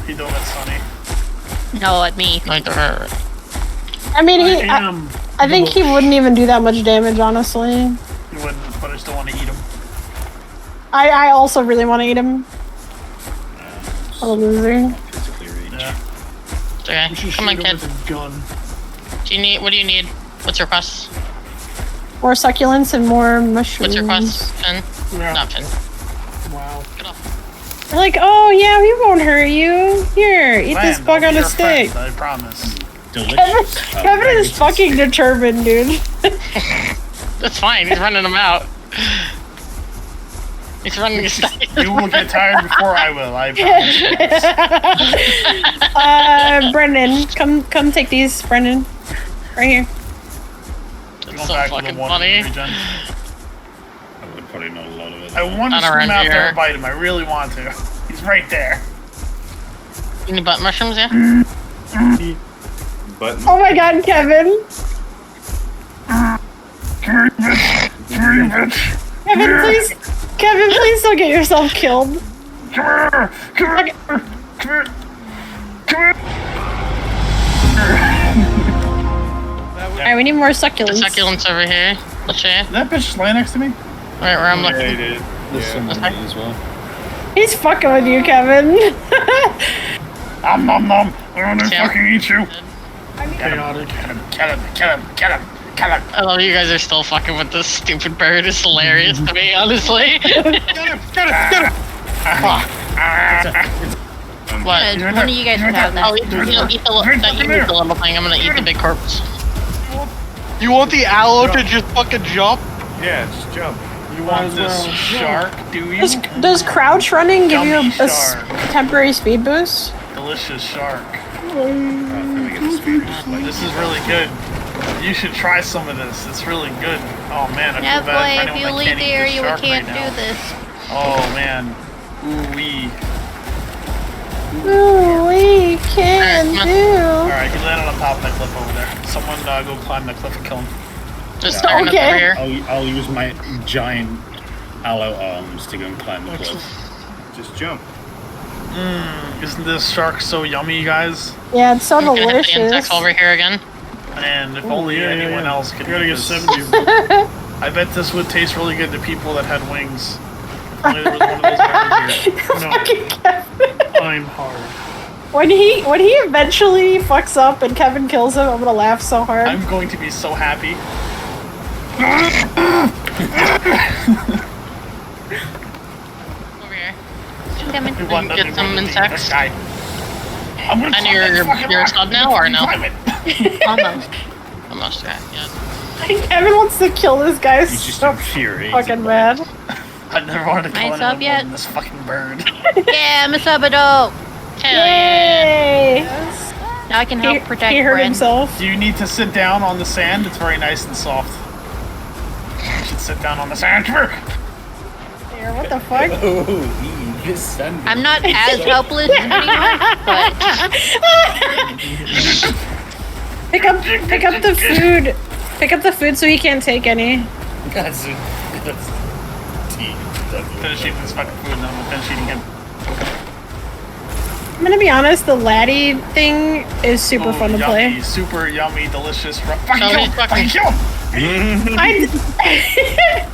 You don't let Sonny. No, at me. I mean, I think he wouldn't even do that much damage, honestly. He wouldn't, but I still want to eat him. I also really want to eat him. What a loser. Yeah. Okay, We should come on, shoot him kid. with a gun. What do you need? What's your request? More succulents and more mushrooms. What's your request, Finn? Yeah. Not Finn. Wow. Get off. They're like, oh yeah, we won't hurt you. Here, eat this Man, bug I'll on be a your stick. friend, I promise. Delicious. Kevin is fucking determined, dude. That's fine, he's running them out. He's running his stack. You will get tired before I will, I promise. Brendan, come take these, Brendan. Right here. That's so fucking funny. I would probably not a lot of it. I want to Not swim around out there here. and bite him, I really want to. He's right there. You need butt mushrooms, yeah? But Oh my god, Kevin. Come here, bitch. Kevin, please don't get yourself killed. Come here! Come here! Come here! Come here! Alright, we need more The succulents. succulents over here. Let's show you. Did that bitch just lay next to me? Right where I'm yeah, looking. he did. There's someone Okay. here as well. He's fucking with you, Kevin. Nom nom nom! I'm gonna Sam? fucking eat you! Chaotic. Kill him! Kill him! Kill him! Kill him! Kill him! I love you guys are still fucking with this stupid bird. It's hilarious to me, honestly. What? Right One of there. you guys Right should have there. that. Oh, Right there. eat the little thing. I'm gonna eat the big corpse. You want the aloe to just fucking jump? Yeah, just jump. You want this shark, do you? Does crouch running give you Yummy a shark. temporary speed boost? Delicious shark. Let me get the speed. This is really good. You should try some of this. It's really good. Oh man, I Yeah, feel bad for boy, if anyone you that leave can't the eat area, we shark can't right do now. this. Oh man. Ooh wee. Ooh, we can do. Alright, he landed on top of that cliff over there. Someone go climb that cliff and kill him. Just Yeah. turn it Okay. over here. I'll use my giant aloe arms to go and climb the cliff. Just jump. Isn't this shark so yummy, guys? Yeah, it's so I'm gonna hit the delicious. insects over here again. And if only anyone else could You gotta eat get this. 70 of them. I bet this would taste really good to people that had wings. If only there was one of those around here. Fucking Kevin. I'm hard. When he eventually fucks up and Kevin kills him, I'm gonna laugh so hard. I'm going to be so happy. Over here. We want Get nothing some more than insects. this guy. I'm gonna And climb that fucking you're a rock. sub now or no? Climb it. Almost. Almost, yeah. Kevin wants to kill this guy He's just so infuriated. fucking mad. I never wanted to kill Mine's anyone up more yet? than this fucking bird. Yeah, I'm a subado. Hell yeah. Yay! Now I can help protect He hurt Bryn. himself. Do you need to sit down on the sand? It's very nice and soft. You should sit down on the sand. Come here. Here, what the fuck? Oh, this sun. I'm not as helpless anymore, but Pick up the food. Pick up the food so he can't take any. That's tea. Finish eating this fucking food and then we'll finish eating him. I'm gonna be honest, the laddie thing is super fun to yummy, play. Super yummy, delicious. Fucking So kill he's him! fucking- Fucking kill him!